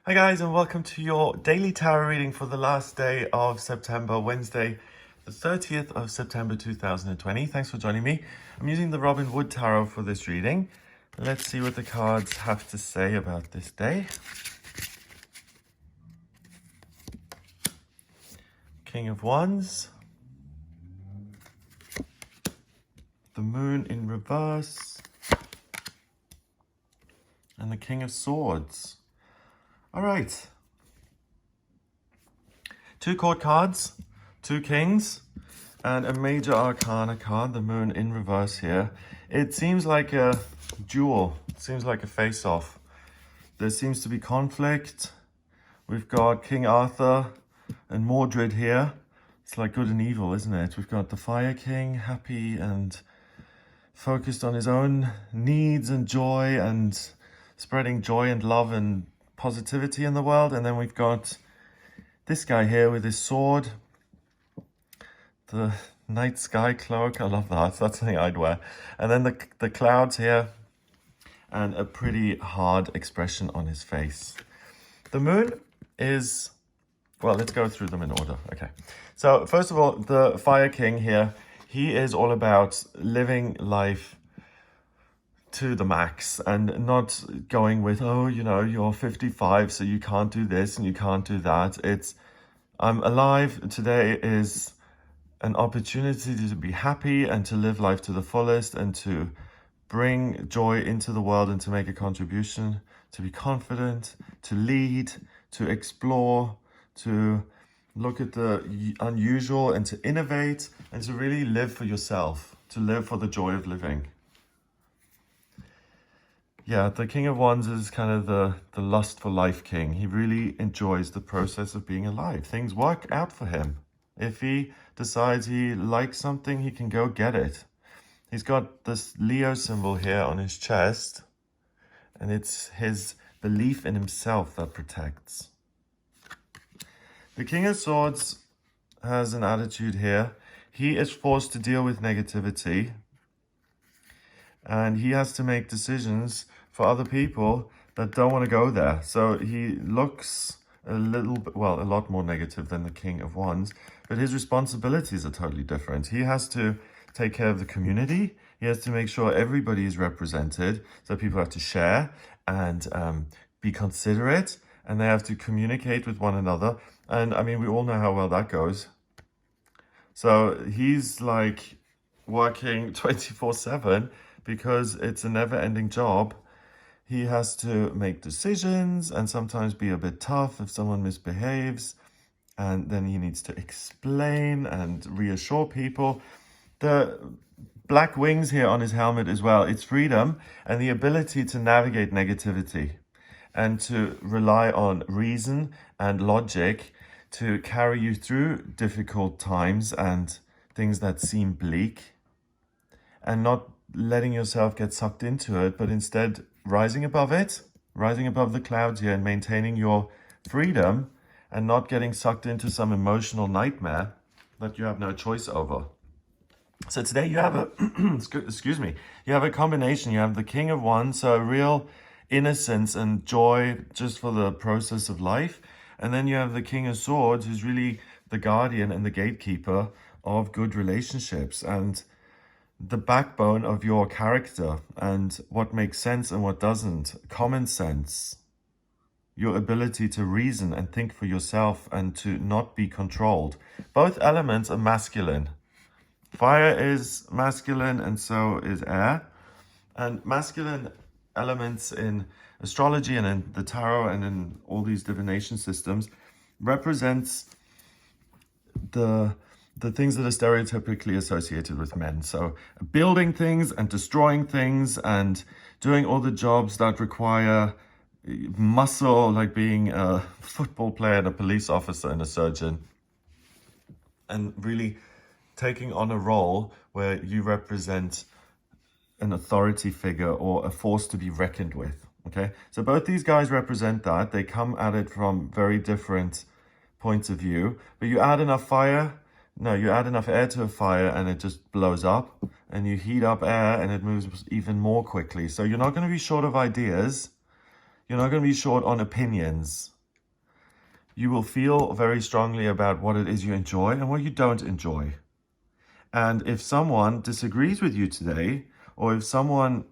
Hi guys, and welcome to your daily tarot reading for the last day of September, Wednesday, the 30th of September 2020. Thanks for joining me. I'm using the Robin Wood Tarot for this reading. Let's see what the cards have to say about this day. King of Wands. The Moon in reverse. And the King of Swords. All right. 2 court cards, 2 kings, and a major arcana card, the Moon in reverse here. It seems like a duel. It seems like a face-off. There seems to be conflict. We've got King Arthur and Mordred here. It's like good and evil, isn't it? We've got the Fire King, happy and focused on his own needs and joy and spreading joy and love and positivity in the world. And then we've got this guy here with his sword, the night sky cloak. I love that. That's something I'd wear. And then the clouds here and a pretty hard expression on his face. The moon is, well, let's go through them in order. Okay. So first of all, the Fire King here, he is all about living life to the max and not going with, oh, you know, you're 55, so you can't do this and you can't do that. It's, I'm alive. Today is an opportunity to be happy and to live life to the fullest and to bring joy into the world and to make a contribution, to be confident, to lead, to explore, to look at the unusual and to innovate and to really live for yourself, to live for the joy of living. Yeah, the King of Wands is kind of the lust for life king. He really enjoys the process of being alive. Things work out for him. If he decides he likes something, he can go get it. He's got this Leo symbol here on his chest, and it's his belief in himself that protects. The King of Swords has an attitude here. He is forced to deal with negativity, and he has to make decisions for other people that don't want to go there. So he looks a little bit, well, a lot more negative than the King of Wands, but his responsibilities are totally different. He has to take care of the community. He has to make sure everybody is represented. So people have to share and be considerate, and they have to communicate with one another. And I mean, we all know how well that goes. So he's like working 24/7 because it's a never-ending job. He has to make decisions and sometimes be a bit tough if someone misbehaves. And then he needs to explain and reassure people. The black wings here on his helmet as well, it's freedom and the ability to navigate negativity and to rely on reason and logic to carry you through difficult times and things that seem bleak, and not letting yourself get sucked into it, but instead rising above it, rising above the clouds here and maintaining your freedom and not getting sucked into some emotional nightmare that you have no choice over. So today you have a, excuse me, you have a combination. You have the King of Wands, so real innocence and joy just for the process of life. And then you have the King of Swords, who's really the guardian and the gatekeeper of good relationships and the backbone of your character and what makes sense and what doesn't. Common sense, your ability to reason and think for yourself and to not be controlled. Both elements are masculine. Fire is masculine and so is air. And masculine elements in astrology and in the tarot and in all these divination systems represents the things that are stereotypically associated with men. So building things and destroying things and doing all the jobs that require muscle, like being a football player and a police officer and a surgeon, and really taking on a role where you represent an authority figure or a force to be reckoned with. Okay, so both these guys represent that. They come at it from very different points of view, but you add enough fire, no, you add enough air to a fire and it just blows up, and you heat up air and it moves even more quickly. So you're not going to be short of ideas. You're not going to be short on opinions. you will feel very strongly about what it is you enjoy and what you don't enjoy. And if someone disagrees with you today, or if someone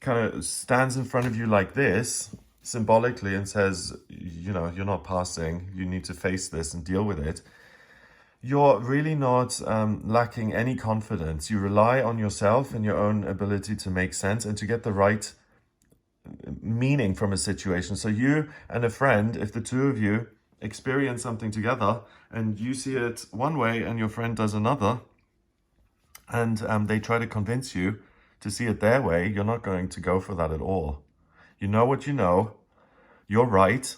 kind of stands in front of you like this, symbolically, and says, you know, you're not passing, you need to face this and deal with it, you're really not lacking any confidence. You rely on yourself and your own ability to make sense and to get the right meaning from a situation. So you and a friend, if the two of you experience something together and you see it one way and your friend does another, and they try to convince you to see it their way, you're not going to go for that at all. You know what you know, you're right,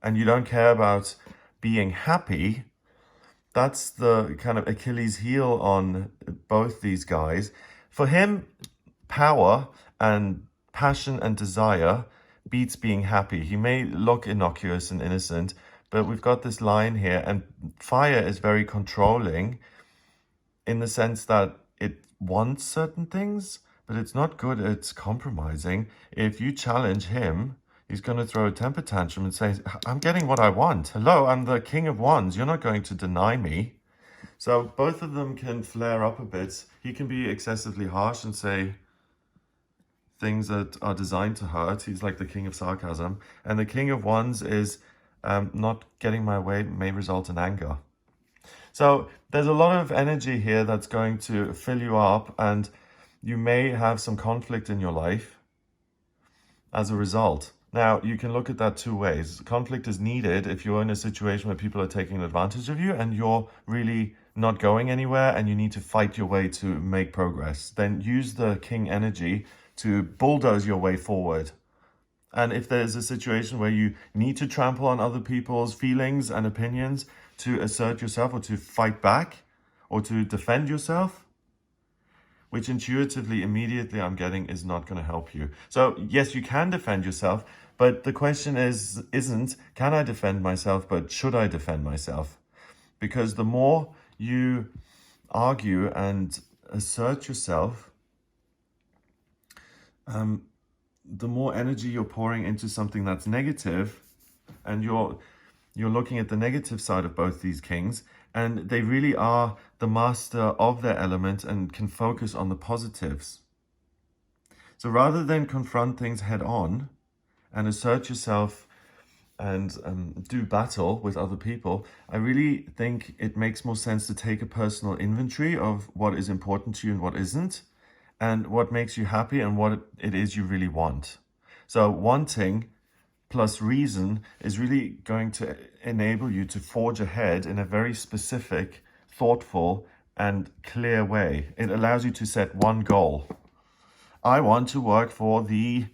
and you don't care about being happy. That's the kind of Achilles heel on both these guys. For him, power and passion and desire beats being happy. He may look innocuous and innocent, but we've got this line here, and fire is very controlling in the sense that it wants certain things, but it's not good at compromising. If you challenge him, he's going to throw a temper tantrum and say, I'm getting what I want. Hello, I'm the King of Wands. You're not going to deny me. So both of them can flare up a bit. He can be excessively harsh and say things that are designed to hurt. He's like the King of Sarcasm. And the King of Wands is not getting my way may result in anger. So there's a lot of energy here that's going to fill you up, and you may have some conflict in your life as a result. Now, you can look at that two ways. Conflict is needed if you're in a situation where people are taking advantage of you and you're really not going anywhere and you need to fight your way to make progress. Then use the king energy to bulldoze your way forward. And if there's a situation where you need to trample on other people's feelings and opinions to assert yourself or to fight back or to defend yourself, which intuitively, immediately I'm getting is not going to help you. So yes, you can defend yourself, but the question isn't, can I defend myself, but should I defend myself? Because the more you argue and assert yourself, the more energy you're pouring into something that's negative, and you're looking at the negative side of both these kings, and they really are the master of their element and can focus on the positives. So rather than confront things head on and assert yourself and do battle with other people, I really think it makes more sense to take a personal inventory of what is important to you and what isn't, and what makes you happy and what it is you really want. So wanting plus reason is really going to enable you to forge ahead in a very specific, thoughtful, and clear way. It allows you to set one goal. I want to work for the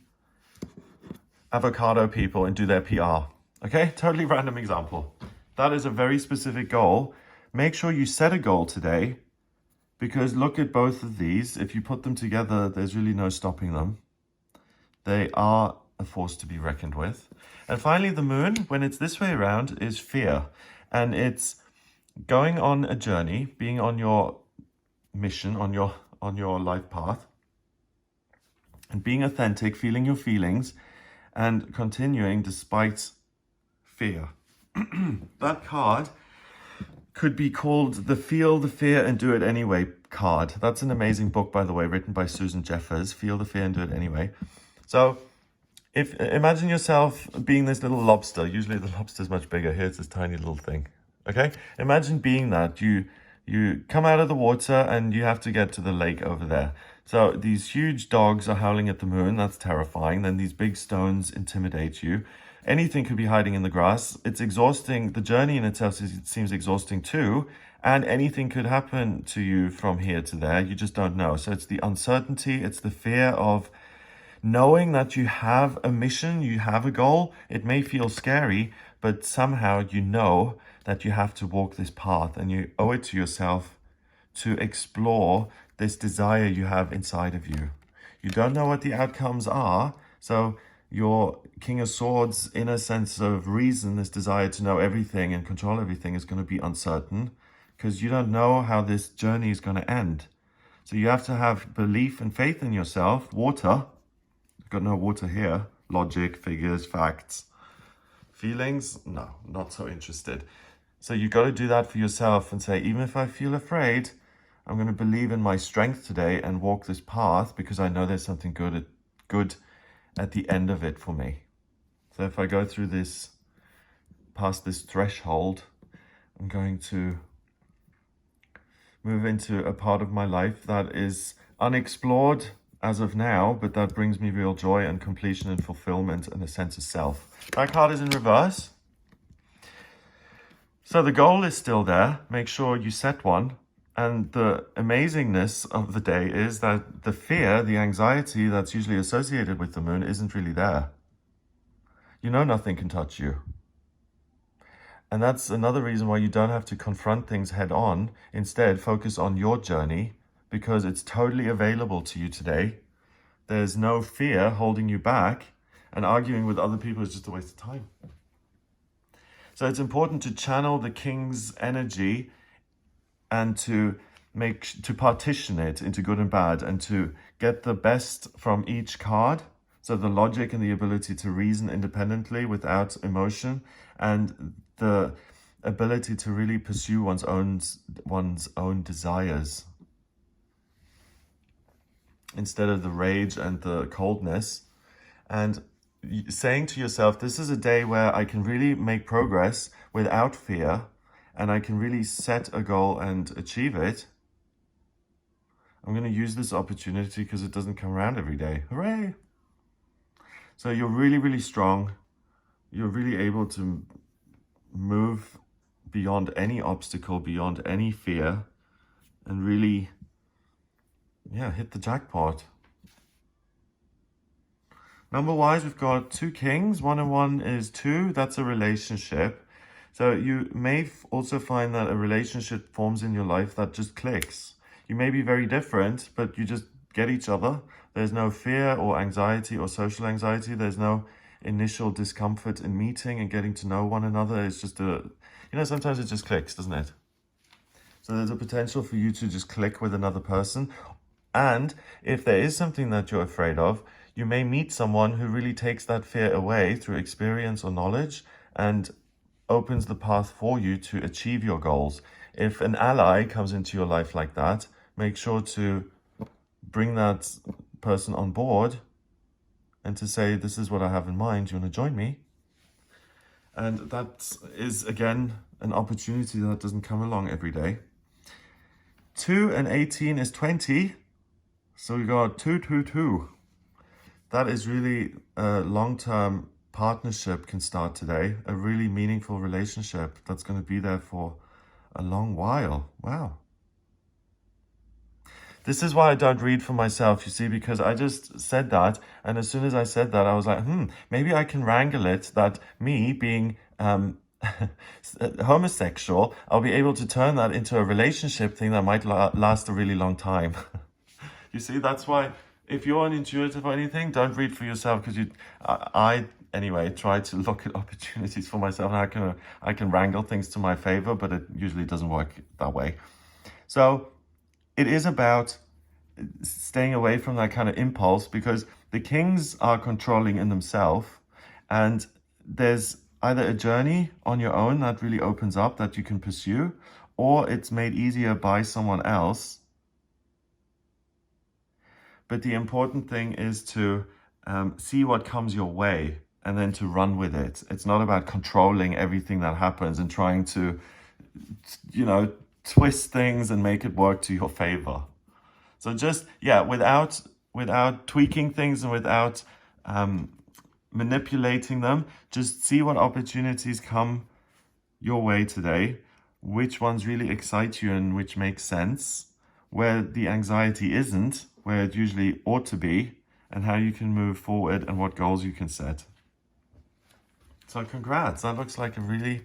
avocado people and do their PR. Okay, totally random example. That is a very specific goal. Make sure you set a goal today, because look at both of these. If you put them together, there's really no stopping them. They are a force to be reckoned with. And finally, the moon, when it's this way around, is fear. And it's going on a journey, being on your mission, on your life path, and being authentic, feeling your feelings, and continuing despite fear. That card could be called the Feel the Fear and Do It Anyway card. That's an amazing book, by the way, written by Susan Jeffers, Feel the Fear and Do It Anyway. So imagine yourself being this little lobster. Usually the lobster's much bigger. Here's this tiny little thing. Okay? Imagine being that. You come out of the water and you have to get to the lake over there. So these huge dogs are howling at the moon. That's terrifying. Then these big stones intimidate you. Anything could be hiding in the grass. It's exhausting. The journey in itself seems exhausting too. And anything could happen to you from here to there. You just don't know. So it's the uncertainty. It's the fear of knowing that you have a mission, you have a goal. It may feel scary, but somehow you know that you have to walk this path, and you owe it to yourself to explore this desire you have inside of you. You don't know what the outcomes are, so your King of Swords, in a sense of reason, this desire to know everything and control everything, is going to be uncertain, because you don't know how this journey is going to end. So you have to have belief and faith in yourself. Water, I've got no water here, logic, figures, facts. Feelings? No, not so interested. So you got to do that for yourself and say, even if I feel afraid, I'm going to believe in my strength today and walk this path because I know there's something good at the end of it for me. So if I go through this, past this threshold, I'm going to move into a part of my life that is unexplored as of now, but that brings me real joy and completion and fulfillment and a sense of self. That card is in reverse. So the goal is still there. Make sure you set one. And the amazingness of the day is that the fear, the anxiety that's usually associated with the moon isn't really there. You know nothing can touch you. And that's another reason why you don't have to confront things head on. Instead, focus on your journey because it's totally available to you today. There's no fear holding you back, and arguing with other people is just a waste of time. So it's important to channel the king's energy and to partition it into good and bad and to get the best from each card. So the logic and the ability to reason independently without emotion, and the ability to really pursue one's own desires instead of the rage and the coldness. And saying to yourself, this is a day where I can really make progress without fear, and I can really set a goal and achieve it. I'm going to use this opportunity because it doesn't come around every day. Hooray! So you're really, really strong. You're really able to move beyond any obstacle, beyond any fear, and really, hit the jackpot. Number-wise, we've got 2 kings. 1 and 1 is 2. That's a relationship. So you may also find that a relationship forms in your life that just clicks. You may be very different, but you just get each other. There's no fear or anxiety or social anxiety. There's no initial discomfort in meeting and getting to know one another. It's just sometimes it just clicks, doesn't it? So there's a potential for you to just click with another person. And if there is something that you're afraid of, you may meet someone who really takes that fear away through experience or knowledge and opens the path for you to achieve your goals. If an ally comes into your life like that, make sure to bring that person on board and to say, this is what I have in mind. Do you want to join me? And that is, again, an opportunity that doesn't come along every day. 2 and 18 is 20. So we got 2, 2, 2. That is really a long-term partnership can start today. A really meaningful relationship that's going to be there for a long while. Wow. This is why I don't read for myself, you see, because I just said that. And as soon as I said that, I was like, maybe I can wrangle it that me being homosexual, I'll be able to turn that into a relationship thing that might last a really long time. You see, that's why if you're an intuitive or anything, don't read for yourself, because I anyway try to look at opportunities for myself, and I can wrangle things to my favor, but it usually doesn't work that way. So it is about staying away from that kind of impulse, because the kings are controlling in themselves, and there's either a journey on your own that really opens up that you can pursue, or it's made easier by someone else. But the important thing is to see what comes your way and then to run with it. It's not about controlling everything that happens and trying to, twist things and make it work to your favor. So just, without tweaking things and without manipulating them, just see what opportunities come your way today, which ones really excite you and which make sense, where the anxiety isn't, where it usually ought to be, and how you can move forward and what goals you can set. So congrats, that looks like a really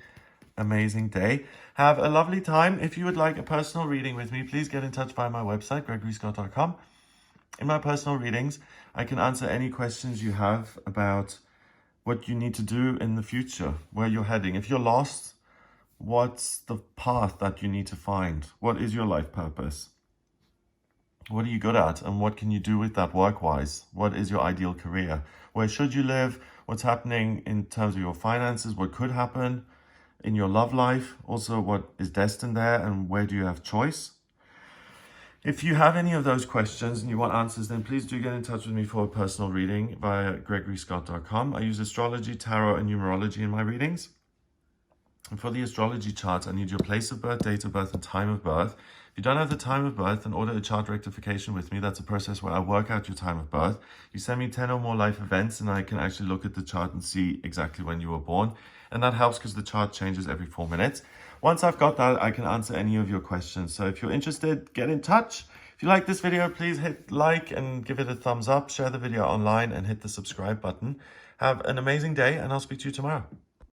amazing day. Have a lovely time. If you would like a personal reading with me, please get in touch via my website, gregoryscott.com. In my personal readings, I can answer any questions you have about what you need to do in the future, where you're heading. If you're lost, what's the path that you need to find? What is your life purpose? What are you good at? And what can you do with that work-wise? What is your ideal career? Where should you live? What's happening in terms of your finances? What could happen in your love life? Also, what is destined there, and where do you have choice? If you have any of those questions and you want answers, then please do get in touch with me for a personal reading via gregoryscott.com. I use astrology, tarot, and numerology in my readings. And for the astrology chart, I need your place of birth, date of birth, and time of birth. If you don't have the time of birth, then order a chart rectification with me. That's a process where I work out your time of birth. You send me 10 or more life events, and I can actually look at the chart and see exactly when you were born. And that helps because the chart changes every 4 minutes. Once I've got that, I can answer any of your questions. So if you're interested, get in touch. If you like this video, please hit like and give it a thumbs up. Share the video online and hit the subscribe button. Have an amazing day, and I'll speak to you tomorrow.